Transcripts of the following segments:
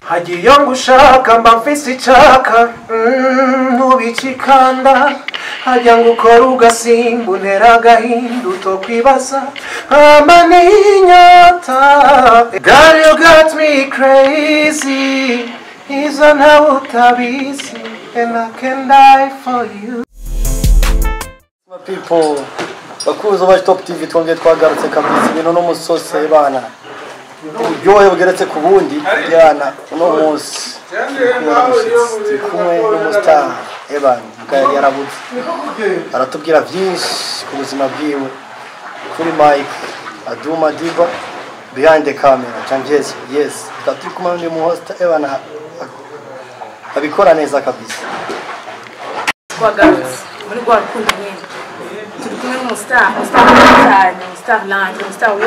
hagiye ngushaka mba mfise icyaka ntubikikanda hajya ngukora ugasimba untera agahinda utokwibaza ama n'inyota. Girl you got me crazy izo ntawe utabizi and I can die for you. People bakuzo ba Top TV twongeye twagarutse kabisa ibintu n'umusose bana uburyohe bugeretse ku bundi yana uno munsi kumwe n'umustar Evan Mugari yarabuze aratubwira byinshi ku buzima bwiwe kuri Mike Aduma Diva behind the camera Changes yes tatu kumwe ni host Evan abikora neza kabisa twagarutse muri rwa rukundo nyine turi kumwe n'umustar Land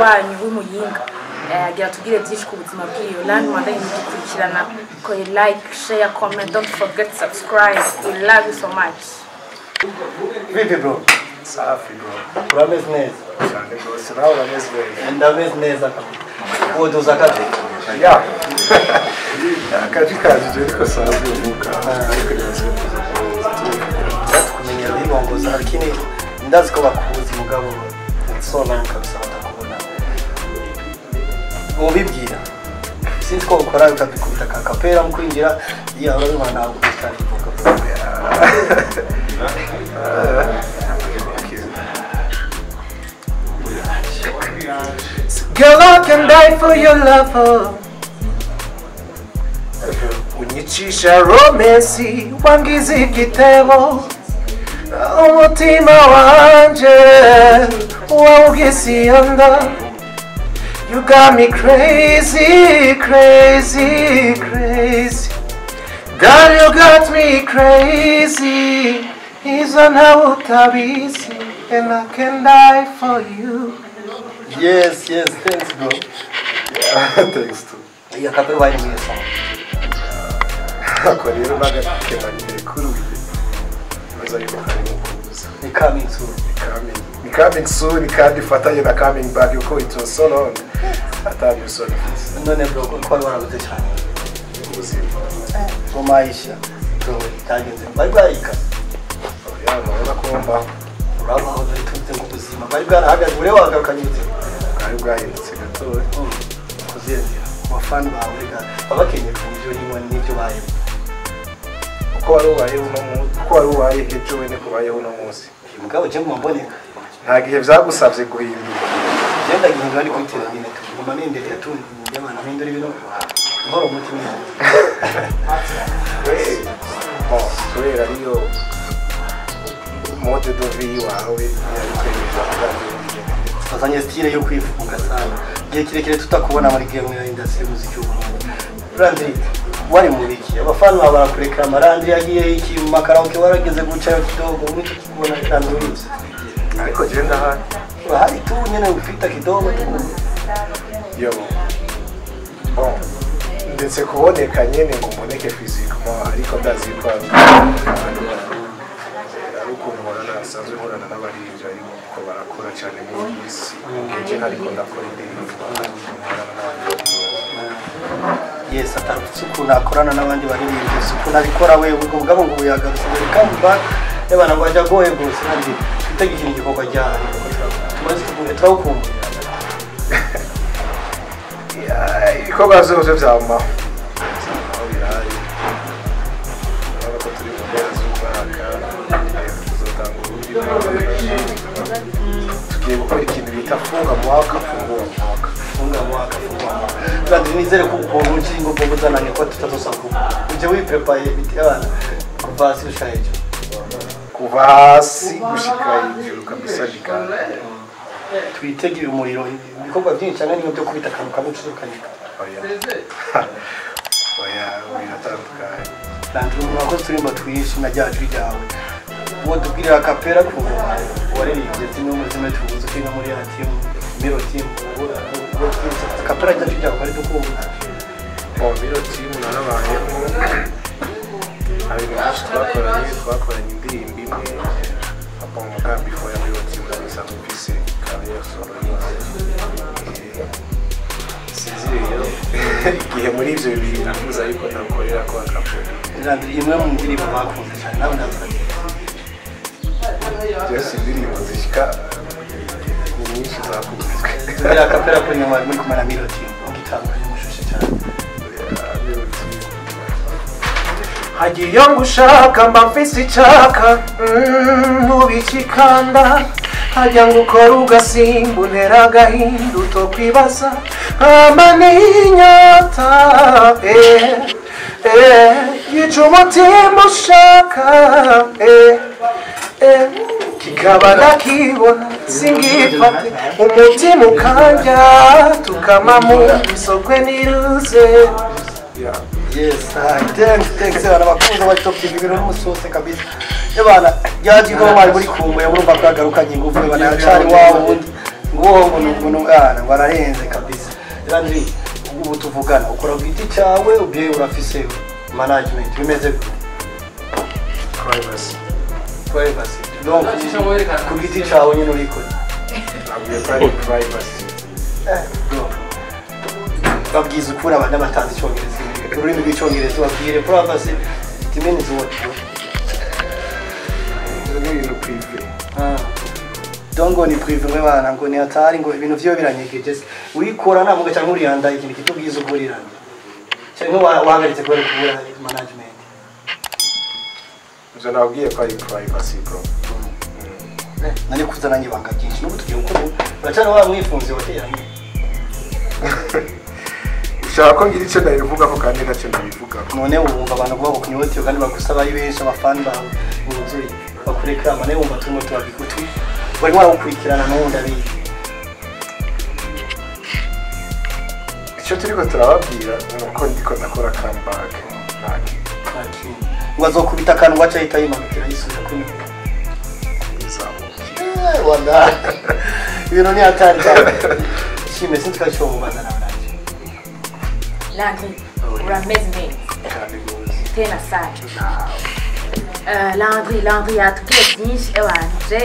wanyu w'umuyinga agira tugire byinshi ku buzima bw'iyo Land manda yidukurikirana ko like share comment don't forget subscribe we love you so much. Vipi bro Safi bro Promise neza cyane rwose nawe urameze neza ndameze neza kabisa uwo zakati ya akazi ariko safi uvuka ariko neza kumenya bibongoza lakini ndazi ko bakuzi mugabo so nanka kabisa batakubona ubibwira sinzi ko ukora ukabikubita kakapera mu kwinjira ya urabona nawe utari ivuga Girl I can die for your love unyicisha romance wangize igitebo umutima wanje wawugisiyanda. You got me crazy, crazy, crazy. Girl, you got me crazy. Izo ntawe utabizi and I can die for you. yes thanks bro Thanks to ya kapero wari mwiza ako rero nagakemanire kuruye baza yuko hari mukuza ni coming soon ni coming soon kandi fatanye na coming back yuko it was so long atari so difficult none bro ko warabuze cyane ubuzima mu maisha bro tagenze bari bwarika ya nabona komba urabaho tutte mu buzima bari bwarahagaze ure wagarukanyitse bwari bwahindutse gatoya kuziyendera abafana bawe abakenye ku byo himwe n'ibyo baye uko wari ubayeho no munsi uko wari ubaye ejo wene kubayeho no munsi mugabo je mboneka nta gihe byagusabye guhindura genda gihindura ari kwitera nyine tuguma nendere yatundi y'abana hindura ibintu nkoro umutima kubera ariyo mode de vie wawe yarikwemerera bazanye style yo kwifunga sana gihe kirekire tutakubona muri game ya industry muziki w'Uburundi Landry wari mu biki abafana barakureka amarandri yagiye iki mu makaraoke warageze gucayo kidogo muri tukubona kandi urize ariko genda hari tu nyene ufita kidogo yo bon ndetse kuboneka nyene ngo mboneke physiquement ariko ndazi ko ari ukuntu mbona nasanzwe nkorana n'abaririmbyi ariko ko barakora cyane muri isi ngeje ariko ndakora indirimbo yes atarutse ukuntu akorana n'abandi baririmbyi ukuntu abikora wewe ubwo ngo yagarutse come back y'abana ngo ajya goye gose kandi itagikintu gikorwa cyane tumaze kubura trawukumva ibikorwa byose byama birahari turi mu mpera z'umwaka tuzotanga ubundi tugiye gukora ikintu bita funga mwaka kandi nizere ko ukuntu ukingo bwo buzananye ko tutazosanga uje wiprepaye biti abana kuva hasi gushika hejuru kuva hasi gushika hejuru kabisa bigana twitegire umuriro ibikorwa byinshi cyane n'ibyo kubita akantu kamwe tuzukanika oya biratandukanye kandi mwakoze turimba twishimira ryacu ryawe uwo tubwirira akapera ku waririmbye zimwe mu zimwe tubuze kwinga muri ya team Miro team akapera ryacu ryawe ari dukumva Miro team narabayemo hari byinshi twakoranye indirimbo imwe apa mu mugambi fo ya Miro team n'abasanzwe bise carrière solo sinzi rero igihe muri ivyo bibiri navuze ariko ndakorera ko akapera Landry imwe mu ndirimbo bakunze cyane nawe ndavuga byose indirimbo zishika ni nyinshi zakunzwe kubera akapera kuri nyuma muri kumana melody ugitangura mushushe cyane hagiye ngushaka mba mfise icaka ntubikikanda hajya ngo ukora ugasimba untera agahinda utokwibaza nkama n'inyota yica umutima ushaka kikaba nakibona singifate umutima ukanja tukama mu isokwe niruze. Yes, thanks bana bakunze wa Top TV ibintu n'umusose kabisa. Bana yaje ko bari muri kumwe yamurumva kwagarukanye ingufu bana yacari wawo undi ngo bwana bararenze kabisa. Landry ubu tuvugana ukora giti cyawe ubye urafise management bimeze privacy donc ku giti cyawe nyine uriko privacy babwiza ukuri abantu batazi icyongereza ururimi rw'icyongereza babwire privacy it means what dongo ni prive mwe bana ngo ni hatari ngo ibintu vyo biranyegeje urikora namuga cyangwa uriyanda ikintu kitubwiza ugurirana cyangwa wahagaritse kubera kubura management nzo nabwiye ko ari privacy bro nani kuzana nyibanga byinshi n'ubu tugiye gukora uracana wa mwifunze wateranye ushaka ko ngira icyo ndabivuga ko kandi ntacyo ndabivuga none wumva abantu kuba kunyotyo kandi bagusaba ari benshi abafani bawe uzuri bakureka amane wumva turimo turabigutu bari waragukurikirana n'ubundi abizi icyo turiko turababwira nuko ndiko ndakora comeback ntaki ngo azokubita akantu waca ahita yimanukira yisubiza kuri wanda ibintu ni hatari cyane shime sinzi ko mu Rwanda nawe Landry urameze neza tena sana Landry yatubwiye byinshi ewanje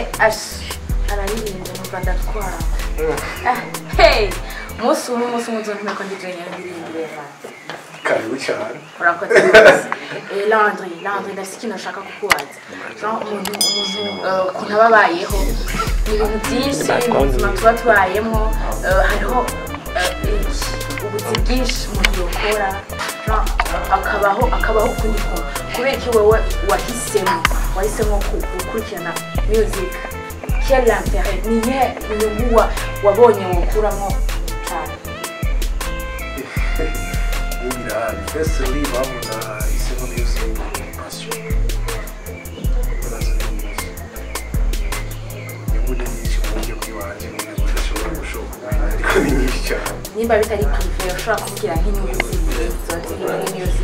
araririmba numva ndatwara umunsi umwe nzontume ko ndije nyarindirimbire karibu cyane urakoze Landry ndafite ikintu nashaka kukubaza umuntu ukuntu ababayeho ni ibintu byinshi mu buzima tuba tubayemo hariho ubuzi bwinshi umuntu yokora akabaho ukundi kuntu kubera ko wowe wahisemo gukurikirana music quel intérêt niye inyungu wabonye wokuramo cyane firstly babona isemo music passion nimba bitari privé ushobora kumubwira nk'inyungu z'imyuzi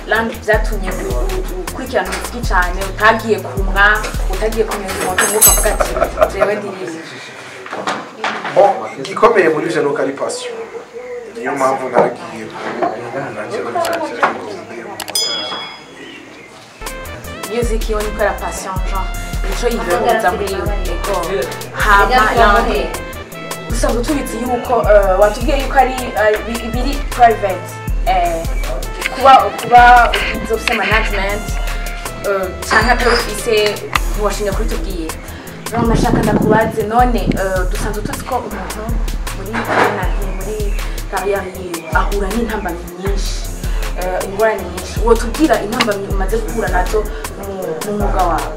Landry byatumye ukurikirana umuziki cyane utagiye kumwa utagiye kumenya umuntu ngo ukavuga ati jewe ndirimba igikomeye muri ivyo nuko ari passion niyo mpamvu nagiye music yo niko la passion genre nico yifuza muri ego hama Landry gusanzwe tubizi yuko watubwiye yuko ari biri private kuba ufite management cyangwa atari ufise ntiwashinga kuri tubwiye nashaka ndakubaze none dusanzwe tuzi ko umuntu muri kariyeri yiwe ahura n'intambamyi nyinshi ingorane nyinshi wotubwira intambamyi umaze guhura nazo mu mwuga wawe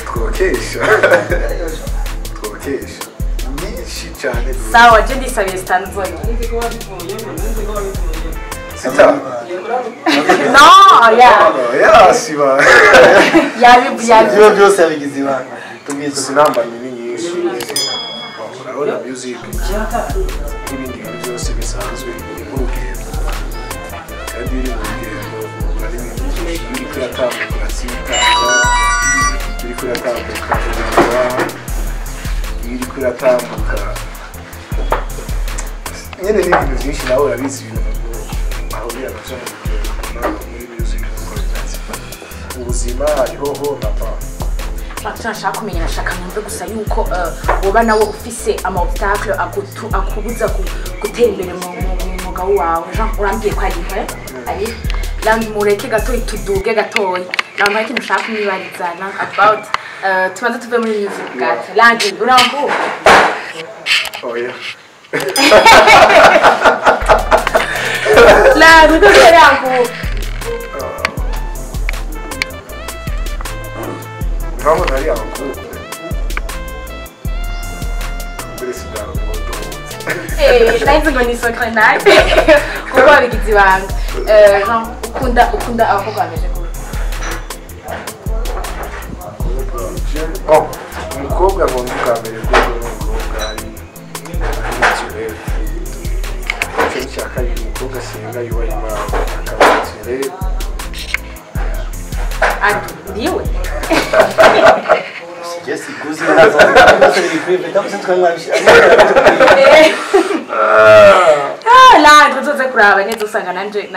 twokesha nyinshi cyane sawa je ndisabiye Stanvoy sita no ya siba ibyo byose yabigize ibanga tubizi sinambanye ni nyinshi urabona music n'ibindi bintu byose bisanzwe urugendo kandi iri mu rugendo ari ibintu biri kuyatambuka sitanga biri kuyatambuka iri kuyatambuka nyene n'ibintu byinshi nawe urabizi ibintu ahurira navyo muri music ubuzima hariho ho na pa nashaka kumenya nashaka nyumve gusa yuko woba nawe ufise ama obstacle akubuza gutera imbere mu mwuga wawe Jean urambiye ko ari Land mureke gato ituduge gatoyi namba ikintu nshaka kumwibarizana about tubanza tuve muri music gato Land urambu oya la ndutere yangu vamos ali abakuru presidente naize ngo ni secret nawe kuko abigizi banga Jean ukunda aho kwameje ko umukobwa ngo ndukambere umukobwa ari kirere cyo cyaka umukobwa senga yuwa imana akabatire ndiwe Yes, kuzi nazo. Sasa ni private. Hapo sasa twamwanisha. La ndoze kuraba neza usanga nanje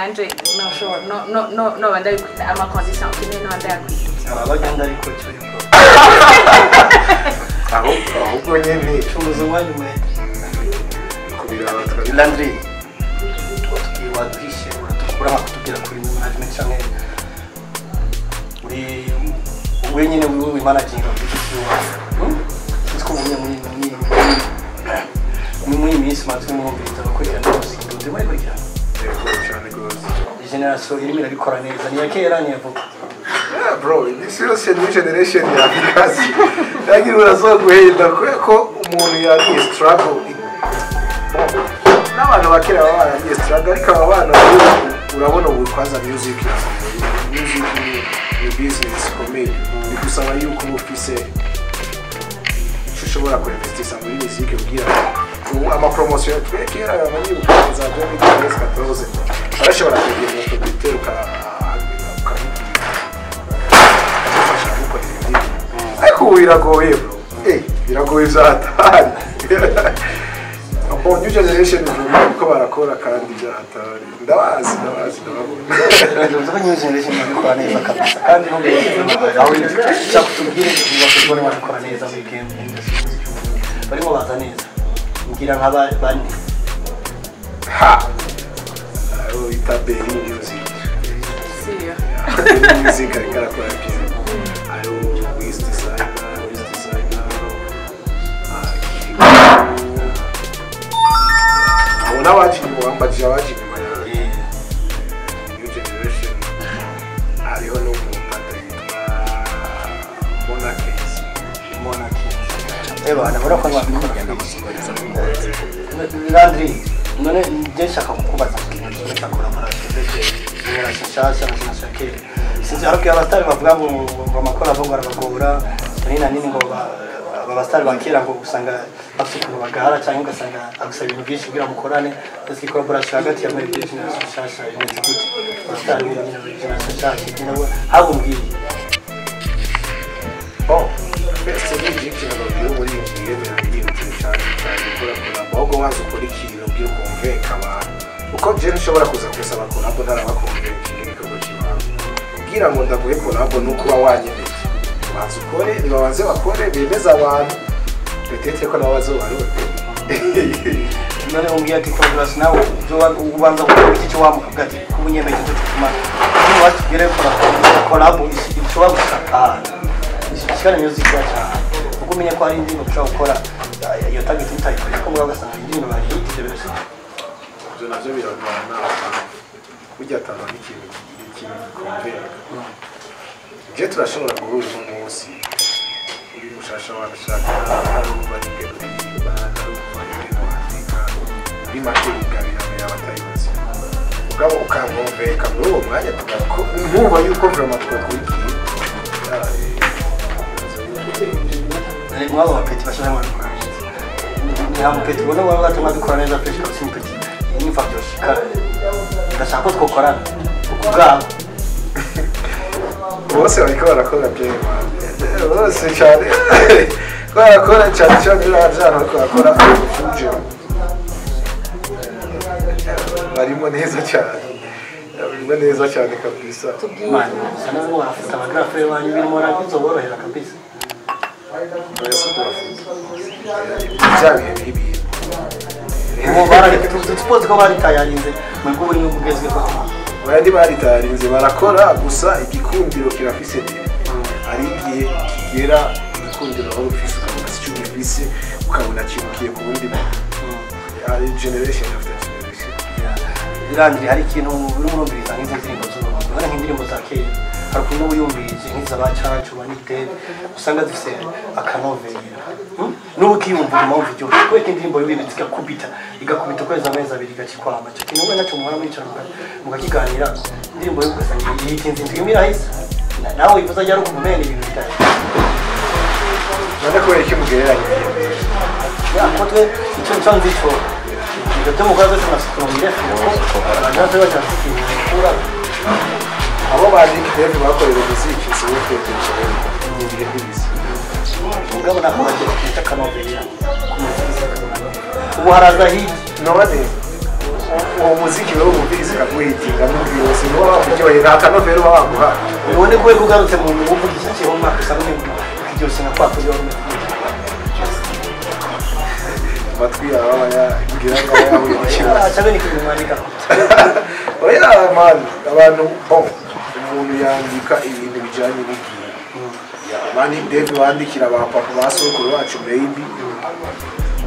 no banda bikwita ama condition kimwe no banda yakwita Abaganda ariko cyo yuko. ahubwo nyene Cyumuzo wanyu mwe. kubira abatwari Landry. Twatishe tukura makutubira kuri management cyane. Uri wenyine wiwe managing Siko muri minsi matwe mu bita bakorera n'ubuzima ndimo ariko cyane gose generation irimo irabikora neza ni yakera ni yavuga bro this is a new generation ya bikazi yagira urazoguhenda ko umuntu yagiye struggle n'abantu bakira baba yagiye struggle ariko abana urabona ubu kwaza music ni business komeye bikusaba yuko ufise ushobora kwinvestisa muri music kugira ama promotion twekera abanye ukaza byo muri 2014 arashobora kugira ngo tubiteruka ariko biragoye bro biragoye zatari bon new generation uko barakora kandi byatari ndabazi Ndio new generation bakora neza kabisa kandi no aho cyakutubwire ngo bakora neza muri game industry barimo baza neza ngira nkaba bandi aho itaberi music Siyo music arakora cyane ayo West Designer abona wajibu wambaje wajibu new generation ariho no kumpata Eba nabura ko mwabikora Landry none nje shaka kukubaza ikintu cyakora muri shasha na shakere sinzi ariko abatari bavuga ngo amakora avugwa arabagora nini ngo abastari bakira ngo usanga bafite bagara cyangwa ugasanga agusaba ibintu byinshi kugira mukorane ese collaboration hagati ya muri business shasha imeze gute abastari na shasha nabo habumbwiye best music n'ababwira muri ngiye biragiye cyane gukora ahubwo wanze ukora ikintu byo kumveka abantu uko je nshobora kuza gusaba collabo ntarabakumveka igikorwa cy'imana kugira ngo ndaguhe collabo nuko wanyemeye wanze ukore nibabanze bakore bemeza abantu petete ko nawe bazobarote none umbwiye ati collaboration nawe ubanza gukora iki cyo wamukaga ati kubunyemeje cyo cyuma niba watubwire collabo ishobora gushaka Shikana music yacha ukumenya ko ari indirimbo ushaka gukora iyo target utayikora ko mugabo gasanga indirimbo bari hitije bose byo navyo biragana kujya tano n'ikintu konvera je turashobora guhura umunsi uri mushasha wabishaka ari ubanike bimategurira y'abatayibazi ugabo ukamwumveka muri uwo mwanya tugako nkumva yuko vraiment twakurikiye mwaba bapeti bashaka mwana ni amupeti bona waba batuma dukora neza fresh ko simpeti ni mfabyoshika ndashaka ko twokorana ubwabo bose bariko barakora bye bose cyane barakora cyane bazana ko bakora fuje barimo neza cyane kabisa man sana ngo afite abagraphe banyu birimo rabizo borohera kabisa byabihe bibi ubu baragituzi ko baritayarinze mu bwo buri bugezweho bari baritayarinze barakora gusa igikundiro kirafise ari igihe kigera igikundiro aho ufise ukabona icyo ufise ukabona kibukiye ku bundi ari generation after generation irangire hari ikintu uri murumviriza nk'izo ndirimbo z'urukundo hari nk'indirimbo za kera hari ukuntu wiyumvirije nk'izaba Cancu Banitebe usanga zifise akanovera n'ubu kiyumva impamvu byose kubera indirimbo y'ibintu igakubita ukwezi amezi abiri igakikwama cyo kintu we nacyo muhora mwicarana mukakiganira indirimbo y'ugasanga yitinze ndimo irahise nawe wifuza ajya no kumumena ibintu bitari none kubera iki mugereranya ko twe icyo nsanze cyo ibyo mukora byose nasukura abantu bakora abo bazi Dave bakorera umuziki siwe kweteje ibihe by'ibisi mugabo nakomeje kwita kanovera ubu haraza hiti none uwo muziki wewe umubirizi kaguhitinga n'undi wose niwo wakujyoye nta kanovera waguha ubone ko ugarutse mu buvuga iki cyo umwaka usanga byose nakwapo yo matwi abaya ngira ngo yawe ikibazo cyane ni kumwandika oya man abantu umuntu yandika ibintu bijanye n'igihe abandi Dave bandikira ba papa basokuru bacu baby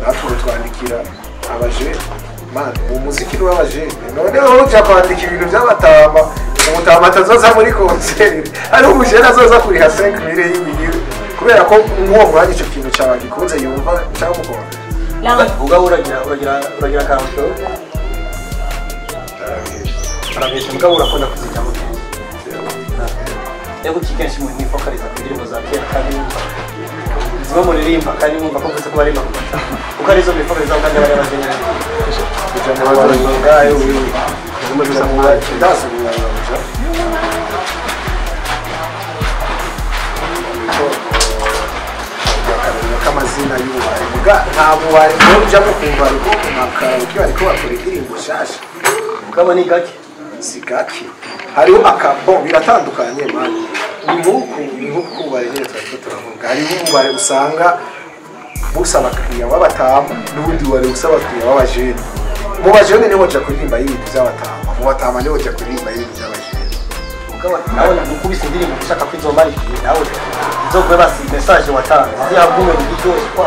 natwe twandikira abaje man umuziki w'abaje noneho uja kwandika ibintu by'abatama umutama atazoza muri concert ari umujera azoza kuri ha 5 mille y'ibintu kubera ko nk'uwo mwanya icyo kintu cyawe gikunze yumva cyamukora uga uragira kanto arabesha mugabo urakunda kuzijyamo yego kikenshi mu nifokaliza ku ndirimbo za kera kandi zimwe muririmba kandi mwumva ko mvuze ko barimo uko arizo bifokaliza kandi bari bagenda kugira ngo bazongayo wewe muri samurai ndaso biyaje kamazina y'ubuhari muga ntabwo wari byo kumva ko makaro ariko bakora indirimbo shasha mugabo ni gake si gake hariho akabo biratandukanye mani ni nk'uko ubare nyine turavuga hariho ubare usanga busa abakiriya b'abatama n'ubundi ubare busa abakiriya b'abajene mu bajene niho jya kuririmba y'ibintu by'abatama mu batama niho jya kuririmba y'ibintu by'abajene mugabo nawe ukubise indirimbo ushaka kwizomara igihe nawe izogwe basi message watanze zihabwe mu gihe kwa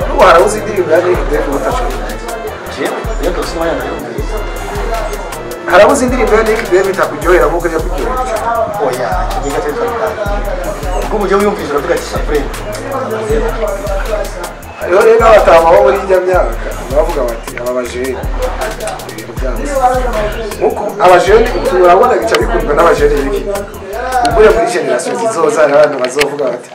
n'ubu harabuze indirimbo ya Dave utashobora rero dosima harabuze indirimbo ya Dave itakujyohera nk'uko ajya kuryohera oya kigega cyo twakanda ubwo mujye wiyumvise uravuga ati safre rero n'abatama bo muri ijya myaka bavuga bati aba bajene ibintu byabo nk'uko abajene urabona gica bikundwa n'abajene biki ubure muri generation zizoza abantu bazovuga bati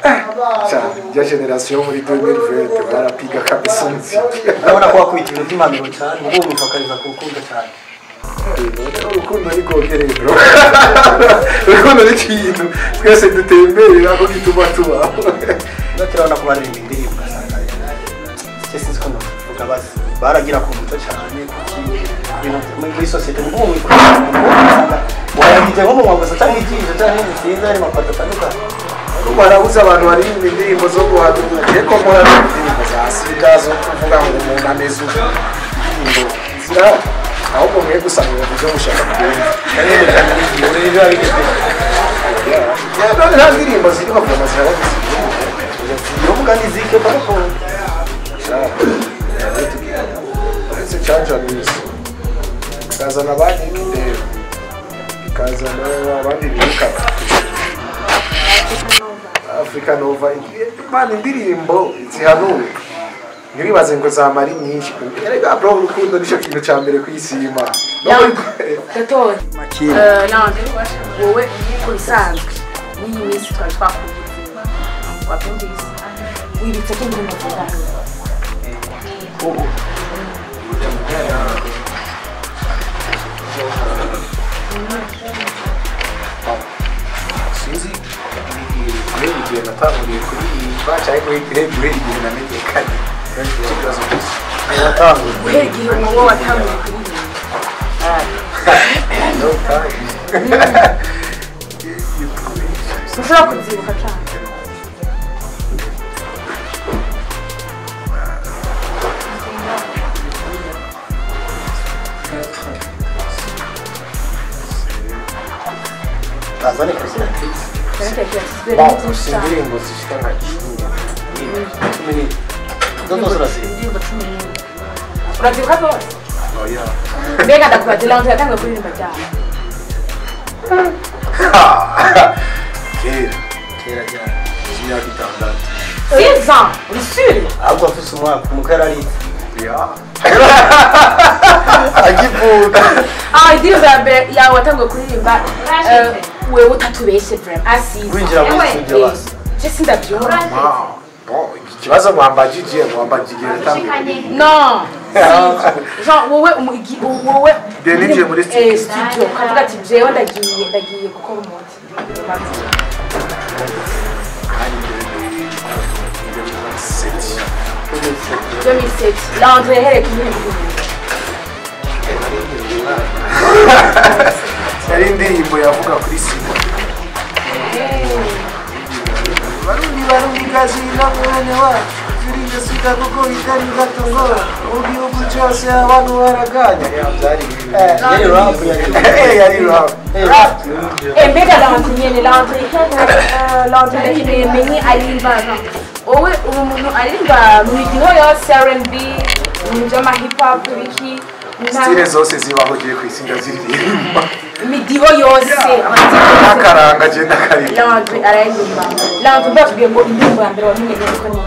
ya generation muri 2020 barapiga kabisa umuziki urabona ko wakwita ibintu by'impanuro cyane ubwo umufakariza ku rukundo cyane urukundo ni rwogere bro urukundo ni ikintu twese dutemberera aho gituma tubaho turabona ko baririmba indirimbo ugasanga sinzi ko ndavuga basi baragira ku muto cyane muri sosiyete ngo umuntu wayagije nko mu mwaka cyangwa igihe cyangwa sinzi ari mapato atandukanye barabuze abantu baririmba indirimbo zo guhanura ariko muri indirimbo za sida zo kuvuga ngo umuntu ameze indirimbo zira ahubwo mwe gusanga ibyo mushaka kugenda none nta ndirimbo ziri bavuga ziraba iyo mugani zike pako uretse Cancu kazana abandi Dave kazana abandi bika Africa Nova imana indirimbo zihanuwe ntibibaze ngo zamara nyinshi erega bro urukundo nicyo kintu cya mbere ku isi y'Imana gatoya nande wowe kubisanzwe n'iyi minsi twari twakugize wabyumvise wibitse ko ndi muzika sinzi igihe natanguriye kuririmba cyangwa guhera igihe namenyekanye ikibazo guhera igihe wowe watanguye kuririmba no time ushobora kubyibuka cyane ni byinshi cyane indirimbo zishika nka 10 indirimbo 11 urazibuka zose oya mbega ndakubaza Landry yatangiye kuririmba ryari kera cyane imyaka itandatu 6 ans uri sûr ahubwo afise umwaka umukara ari ya agivuga indirimbo ya mbere yawe watangiye kuririmba wewe utatubeshe vraiment asize winjira muri studio basi je sindabyumva ikibazo mwambajije yatangiye non genre wowe ninjiye muri studio studio kavuga ati jewe ndagiye gukora umuti Landry yahereye ku ndirimbo yari indirimbo yavuga kuri sima barundi kazi na mwene wacu ziriya sika kuko itari gato ngo mu gihugu cyose abantu baraganya yari rap mbega Landry nyene Landry ndakimenye aririmba wowe uri umuntu aririmba mu midiho yose R&B mu by'ama hip hop biki stile zose zibaho giye ku isi ndaziririmba imidiho yose akaranga je ndakaririmba Landry arayimba Landry batubwiye ngo indirimbo ya mbere wamenye ko ni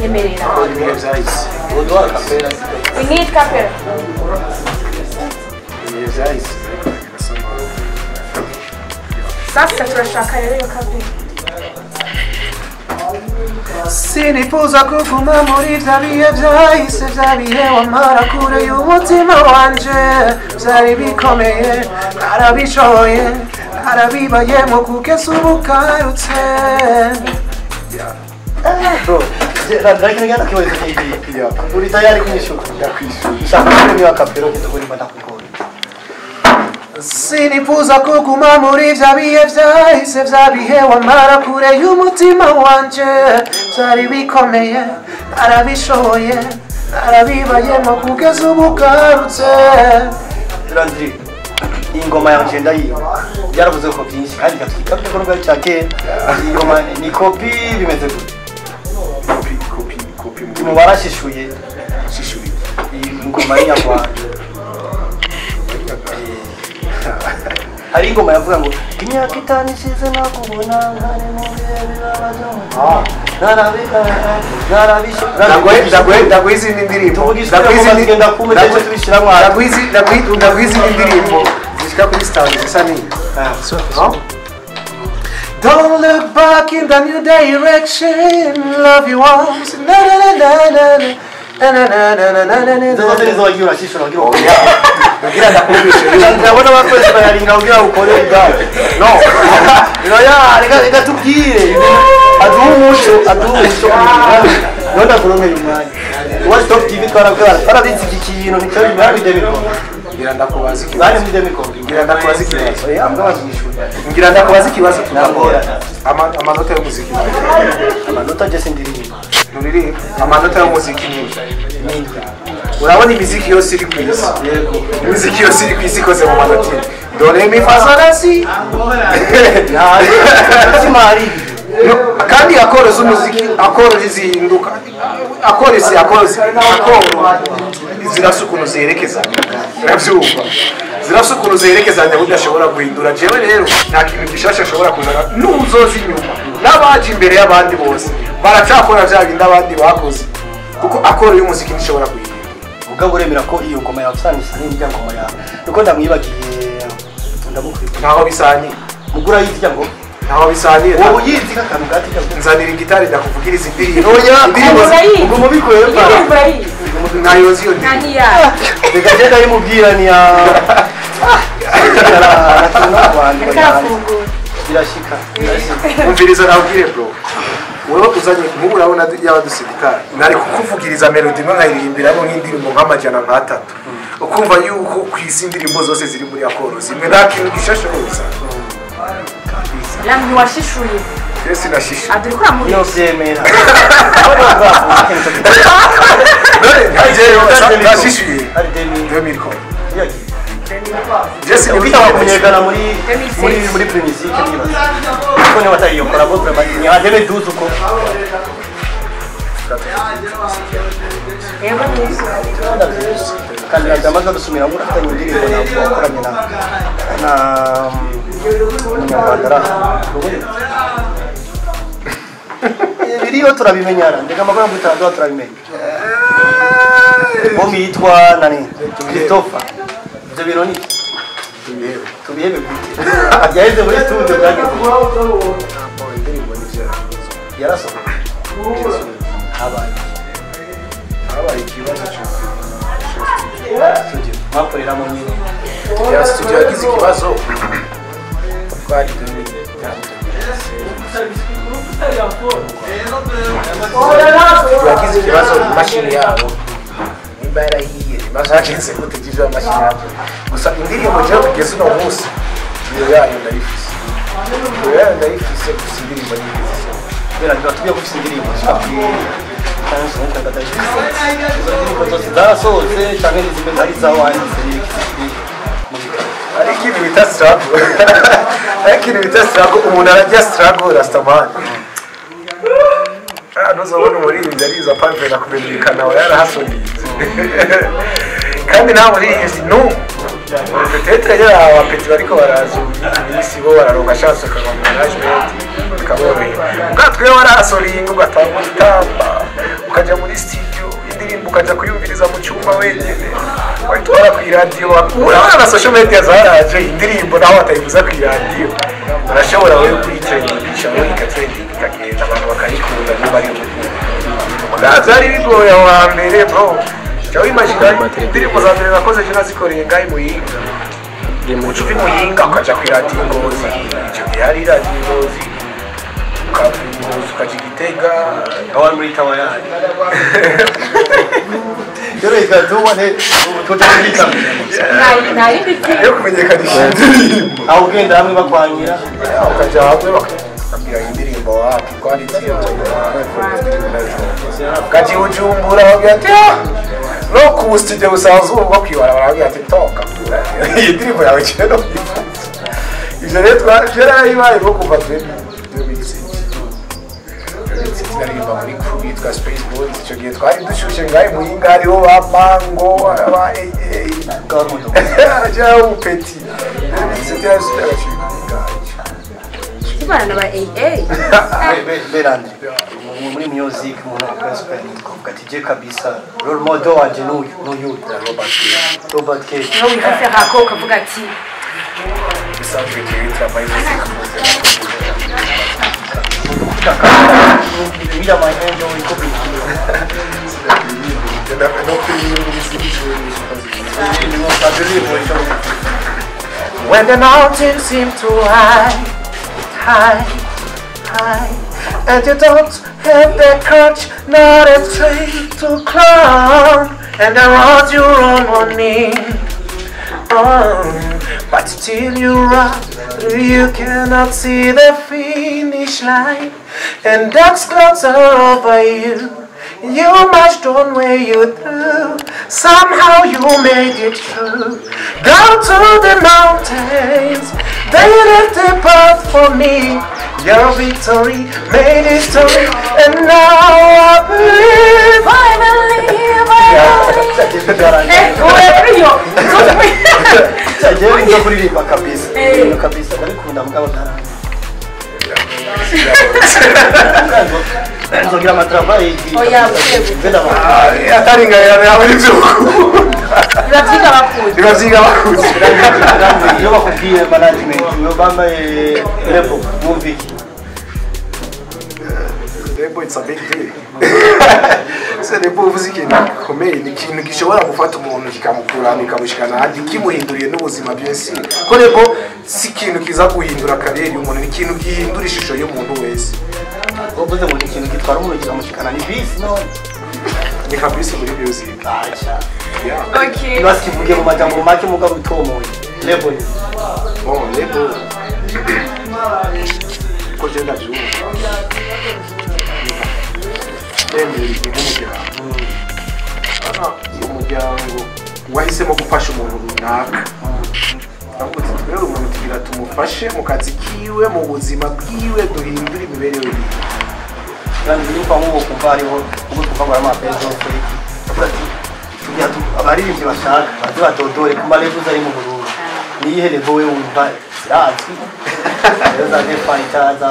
yemerera ibihe byahise udwara kapera we need capella ibihe byahise sasa turashaka rero iyo capella sinifuza kuguma muri bya bihe byahise bya bihe wamara kure y'umutima wanje byari bikomeye narabishoboye narabibayemo kugeza ubu karutse bro ndakina kibazo cy'iyi uri tayari kunyishura shaka premium kapero kitugurima ndakugora sinifuza kuguma muri bya bihe byahise bya bihe wamara kure y'umutima wanje byari bikomeye narabishoboye narabibayemo kugeza ubu garutse Landry ingoma yanje ndayiba byaravuze ko byinshi kandi gatwika ko rwa cyake ingoma ni copy bimeze gute kopi mu barashishuye shishuye ingoma y'inyarwanda hari ingoma yavuga ngo imyaka itanu ishize nakubona nkari mu bihe bibabazo ndaguha izindi ndirimbo ndaguha izindi ndirimbo zishika kuri standi zisa n'iyi Don't look back in the new direction, love you once, na na na na na. Ngira ndakumvisha ndabona abakozi bayaringa ugira ukore ubwawe no reka tubwire aduha umuco none kurongera umwanya uwa stop tv twarabizi iki kintu nicyo bimara Demiko ngira ndakubaza ikibazo bari muri Demiko ngira ndakubaza ikibazo amwabaza mwishura ngira ndakubaza ikibazo nangora amanota y'umuziki amanota je sindirimba nuririmba amanota y'umuziki ni urabona imiziki yose iri ku isi yego imiziki yose iri ku isi ikoze mu manota dore mi fa sol la si simari kandi akoro z'umuziki akoro zihinduka akoro zirasa ukuntu zerekeza urabyumva zirasa ukuntu zerekezanya budashobora guhindura jewe rero nta kintu gishasha ashobora kuzana n'uzoza inyuma n'abaje imbere y'abandi bose baracakora bya bindi abandi bakoze kuko akoro y'umuziki ntishobora guhindura ubwo uremera ko iyo ngoma yasanisa n'indya ngoma yawe nuko ndamwibagiye ndamukwiye ntaho bisanye mugura yitya ngo ntaho bisaniye wowe yizi kakantu gati nzanira igitari ndakuvugiriza indirimbo indirimbo ubwo mubikoye nayozi yo naniya reka je ndayimubwira ni ya birashika umviriza nabwire bro wewe uzanye nk'ubu urabona y'abadusiga gitari nari kukuvugiriza melody imwe nkayiririmbiramo nk'indirimbo nk'amajana nk'atatu ukumva yuko ku isi indirimbo zose ziri muri akoro zimwe nta kintu gishasha kuza Landry washishuye ese nashisha aduri kura muri no byemera nashishuye ari demi 2000 ko Jesse ubita kumenyekana muri Premisic nibaza ko ne watari yo collabo vraiment ni hademe duzu ko kandi ndamaze gusumira muri atanye indirimbo nakoranye na Munyarwanda biriyo turabimenyana ndega amakuru y'ubutando turabimenya bombi yitwa nani Christopher ibyo bintu ni tubihebe gute yaheze muri studio byageze yarasohoka habaye ikibazo studio mwakorera mu nyine ya studio yagize ikibazo twari yagize ikibazo imashini yabo nimba yarahiye ibibazo yagenze gute by'ibyo amashini yabo gusa indirimbo jewe kugeza uno munsi iyo yayo ndayifise gusa indirimbo nyigize kubera ngo tubiye gufisa indirimbo zarasohotse cyangwa n'izimwe ari za wanditse ariko ikintu bita struggle umuntu arajya struggle Rastaman ntuzabona umuririmbyi ariza pampe na kumenyekana we yarahasonize kandi nta muririmbyi peut-être yari abapeti bariko baraza iminsi bo bararonka chance akaba mu management bikaborohera ubwatwe warasoringa ugatanga itamba ukajya muri studio indirimbo ukajya kuyumviriza mu cyumba wenyine wahita ku radio urabona na social media zaraje indirimbo naho batayivuza ku radio urashobora wewe kuyitreningisha muri trending ikagenda abantu bakayikunda niba ari byari bigoye wa mbere bro Chawi imagine indirimbo za mbere nakoze je nazikoreye ngayi muyinga ucuvi muyinga ukaja ku radio Ngozi icyo yari radio Ngozi ukajigitega awan muri tawaya yoro ikaduma ne totandika nayi biti yo kumenyekanisha aho ugenda hamwe bakwangira ukaja hamwe bakambira indirimbo wapi quality kaji ujumbura bagati no ku studio usanzwe ubwo kwiwara barabwira toka iyi ndirimbo yawe cyero ivyo rero twajera ibaye bwo kuva 2006 naririmba muri crew yitwa Space Boys icyo gihe twari dushushe ngaye muyinga hariho ba Mango aba garundo aja upeti c'était Bana ba berande muri music umuntu gospel ukatije kabisa role model wanje n'uyu Robert K no wifasira ko ukavuga ati bisanzwe cyitwa by music Mira maneno iko when the mountains seem too high, and you don't have the courage, not a strength to climb, and around you on one knee. But still you run, you cannot see the finish line, and that's clouds are over you. You marched on where you through. Somehow you made it through. Down to the mountains, they left a path for me. Your victory made history, and now I believe. Nzogira amatravayi ataringa yawe ibavyiga bakuze iyo bakubwiye management iyo bambaye lebo muviki lebo it's a big deal se lebo uvuze ikintu gikomeye ni ikintu gishobora gufata umuntu kikamukurana ikamushikana hadi kimuhinduriye n'ubuzima byose ko lebo si ikintu kiza guhindura kariyeri y'umuntu ni ikintu gihindura ishusho y'umuntu wese uvuze ngo ikintu gitwara umuntu kikamushikana ni bisi no ni kabisa muri music okay nasivuge mu majambo make mugabo utomoye lebo lebo ko je ndabyumva umuryango wahisemo gufasha umuntu runaka Navuze twebwe umuntu tugira tumufashe mu kazi kiwe mu buzima bwiwe duhindura imibereho ye kandi niba nk'ubu kumva hariho ubwo twumva amapezo fake tugira abaririmbyi bashaka bazi batodore ku mareguza ari mu bururu niyihe level we wumva zirazi rero za defaita za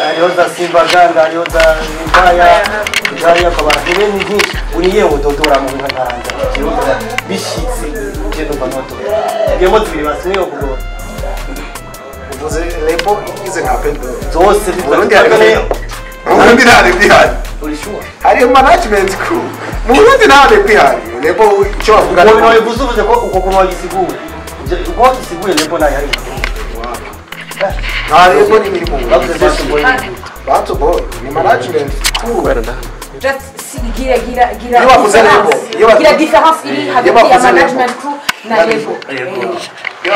hariho za simbaganga hariho za mbaya hariho akabara ibintu byinshi uniye udodora mu nka nkaranza ikibuga bishitse je numva nodora ngemo tubiri basiwe kugora uvuze lebo igize nka pedo zose Burundi hari bihari urishura hari management crew mu Burundi nta bihari lebo icyo bavuga ngo nawe buzuvuze ko uko kunwa gisiguye uko gisiguye lebo nayo hari lebo ni mirimo bato boy ni management crew gira différence iri hagati ya management crew na lebo iyo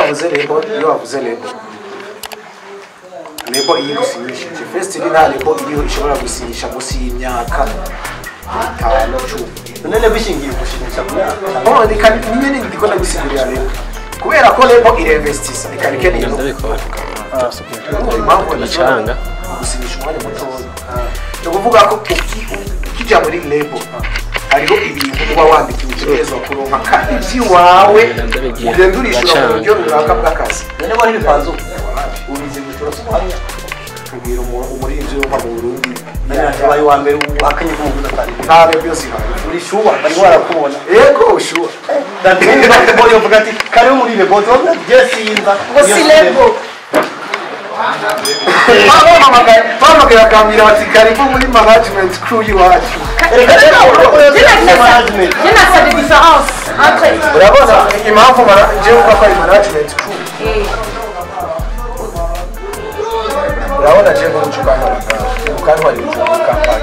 wavuze lebo lebo iyi gusinyisha first iri nta lebo iriho ishobora gusinyisha munsi y'imyaka 5-10 none bishingiye gushimisha kuya nyine ndiko ndagusigurira lebo kubera ko lebo ireinvestisa ikarikene iyo impamvu icanga gusinyisha umwanya muto no kuvuga ko ukijya muri lebo hariho ibintu uba wandikiwe utegerezwa kuronka kandi wawe ugenda urishura mu buryo runaka bw'akazi none bari bipanze ubizi gutura sohanya kubwira umurinzi wo mu Burundi yabaye wa mbere wakanye ko muguza kandi nta lebo zihari uri shuwa bari warakubona yego shuwa ndandike boyo vuga ati kare muri lebo tobya jesi yinza si lebo Pamagara kamira bati karibu muri management crew y'iwacu Jena sa de différence entre urabona impamvu jewe uvuga ko ari management crew urabona jewe nk'umucukana ukandi wari ucukana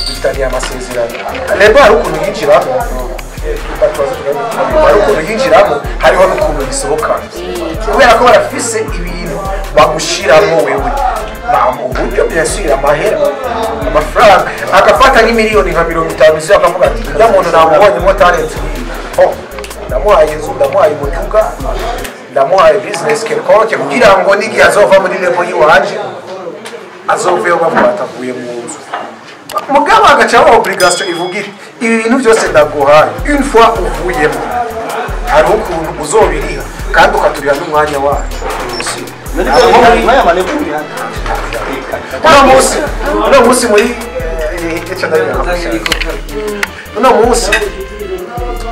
dufitaniye amasezerano lebo hari ukuntu yinjiramo hari ukuntu yinjiramo hariho n'ukuntu yisohokana kubera ko barafise ibintu bagushiramo wewe uburyo byasubira amahera amafaranga agafata nk'imiliyoni nka 50 zyo akavuga ati ya muntu namubonyemo talent ndamuhaye inzu ndamuhaye umutuga ndamuhaye business kelkonke kugira ngo nigi azova muri lebo yiwanje azoveyo bavuga atavuye mu nzu mugabo agacaho obligation ivugira ibi bintu byose ndaguhaye une fois uvuyemo hari ukuntu uzobiriha kandi ukaturira n'umwanya wacu uno munsi muri uno munsi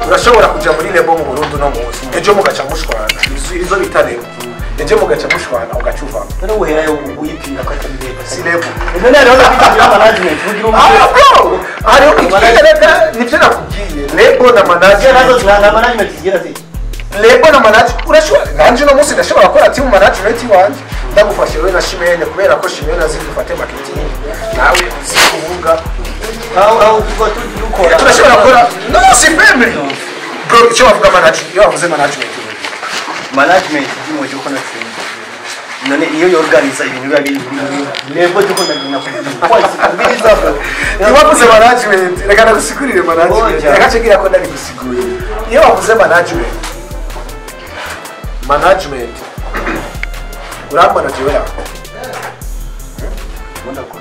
urashobora kuja muri lebo mu Burundi uno munsi ejo mugaca mushwana izo bita lebo ejo mugaca mushwana ugacuva none uherayo uyipinga ko atari lebo si lebo none rero bita management ugira bro ari ukikireka nivyo nakubwiye lebo na management na management zigira zi lebo na management urashobora nganje no munsi ndashobora gukora team management wanje ndagufashe wewe na Shimene kubera ko Shimene azifate marketing nawe zikuvuga aho tuko tudukora turashobora gukora no si family bro icyo bavuga management iyo bavuze management ndimo cyo kona none iyo yorganiza ibintu biba biri lebo cyo kona ngina kwasi kubiriza bro iyo bavuze management reka nagusigurire management reka cegira ko ndari gusigurira iyo bavuze management uramanaje wera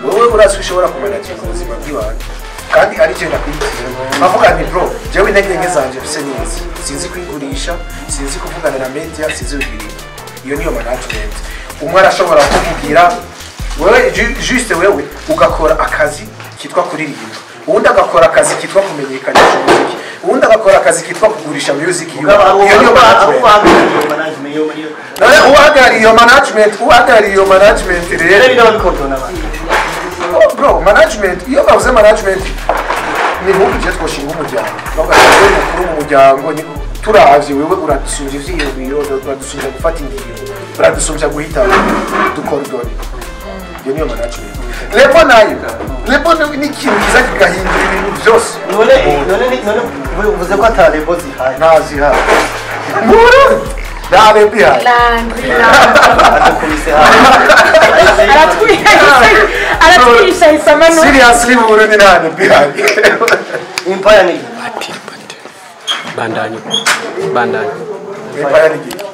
wowe urashobora kumanaje ubuzima bw'iwawe kandi ari cyo ndakwitira bavuga nti bro jewe intege nke zanje bise neza sinzi kwigurisha sinzi kuvugana na media sinzi ubwirira iyo niyo management umwe arashobora kuvugira wewe juste wewe ugakora akazi kitwa kuririmba ubundi agakora akazi kitwa kumenyekanisha umuziki ubundi agakora akazi kitwa kugurisha music iyo niyo management uhagarariye management rero bro management iyo bavuze management ni nk'uko uje twashinga umuryango bagashyira umukuru mu muryango turavye wewe uradusumbya ivyiyumviro uradusumbya gufata ingingo uradusumbya guhita dukordone iyo niyo management lebo nayo lebo ni ikintu kiza kigahindura ibintu byose none uvuze ko atari lebo zihari ntazihari Dale pia. Aratwisha isamano. Seriously Burundi nane pia. Empire ni bandanye Empire ni giki?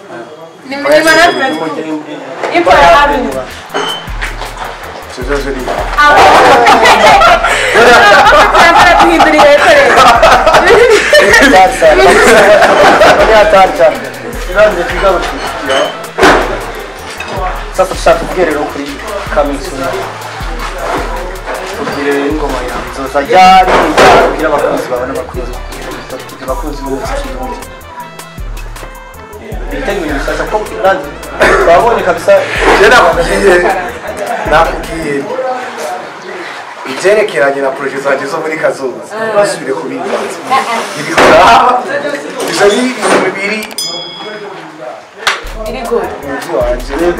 Ni management. Empire Avenue. Sezozeri. Cyangwa tuhinduriye kore. Sasa. Ni atacha. Iranze kigaruka. Sasa dushaka kugerera kuri Kamisozi. Tugire ingoma ya Nzoza ryari kugira abakunzi babona abakunzi b'umuziki w'undi. Biteguye gushaka ko Iranze babonye kabisa nakubwiye ivyerekeranye na projet zanje zo muri kazoza basubire kubinza ibikora ivyo ni ibintu bibiri Iri good. wanje ni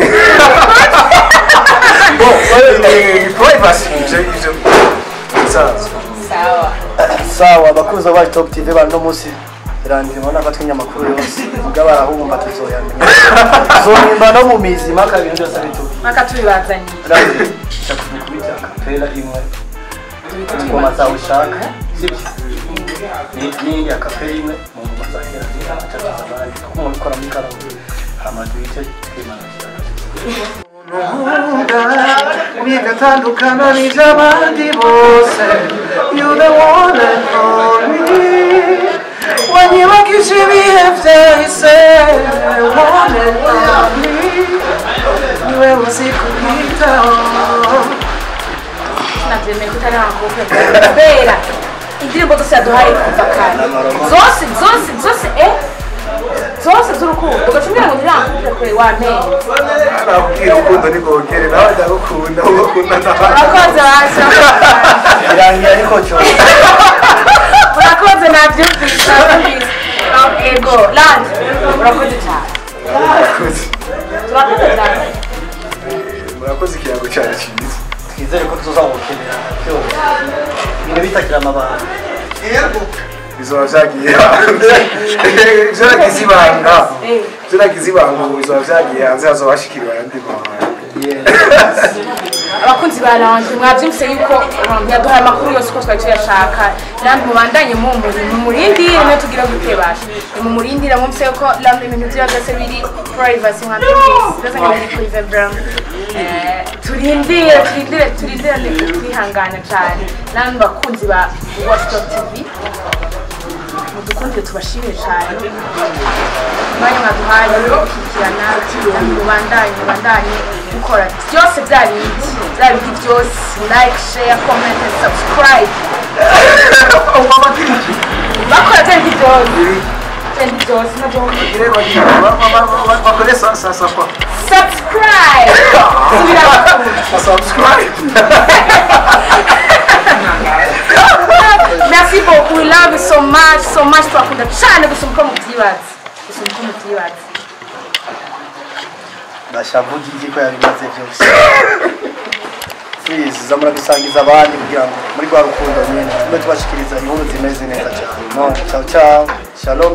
privacy ivyo bisanzwe Sawa. sawa abakunzi ba Top TV bano munsi Iranze mbona ko twinyamakuru yose ubwo barahumba tuzoyamenya zomimba no mu mizima kabiri byose bitubi Maka tubibazaniye. Iranze cyakubita kapela imwe ngoma zawe ushaka sibyo ni akapela imwe mu ngoma zawe cyangwa abandi kuko mukora muri karabu amaduite twimanukira bigatandukana n'iz'abandi bose you the one and only wanyibakije ibihe byahise one and only niwe uzi kubwitaho Navyemeye kutari amakobwa kubera indirimbo zose yaduhaye kuva kare zose z'urukundo ugacumira ngo ntiramukubwe kwe wamenye nakubwira urukundo nigogere nawe ndagukunda ugakunda nawe urakoze hasi birangiye ariko cyo urakoze nabyumvise ego landi urakoze cyane turakoze cyane murakoze ikirango cyane cyiza twizere ko tuzamukenera byose ibintu bitakira amabanga bizoba vyagiye vyaragize ibanga ubu bizoba vyagiye hanze hazoba hashikiriwe ayandi mahanga abakunzi ba Landi mwabyumvise yuko yaduhaye amakuru yose uko twari tuyashaka Landi mubandanye mumurindire no tugira gutebasha mumurindire mwumvise yuko Landi ibintu byiwe byose biri privacy mwabyumvise byose biri kuri Vebram turindire twihangana cyane Landi bakunzi ba Watch Top TV mudukunde tubashimire cyane mwanya mwaduhaye gushyikirana mubandanye gukora byose byabindi byose like share comment and subscribe bakora byabindi byose bakore sasa kwa subscribe Merci beaucoup, we love you so much, twakunda cyane gusumbuka mu byibazi ndashavuga igiko yabimaze byose please zamura gusangiza abandi kugira ngo muri rwa rukundo nyine tube tubashikiriza inkuru zimeze neza cyane no ciao shalom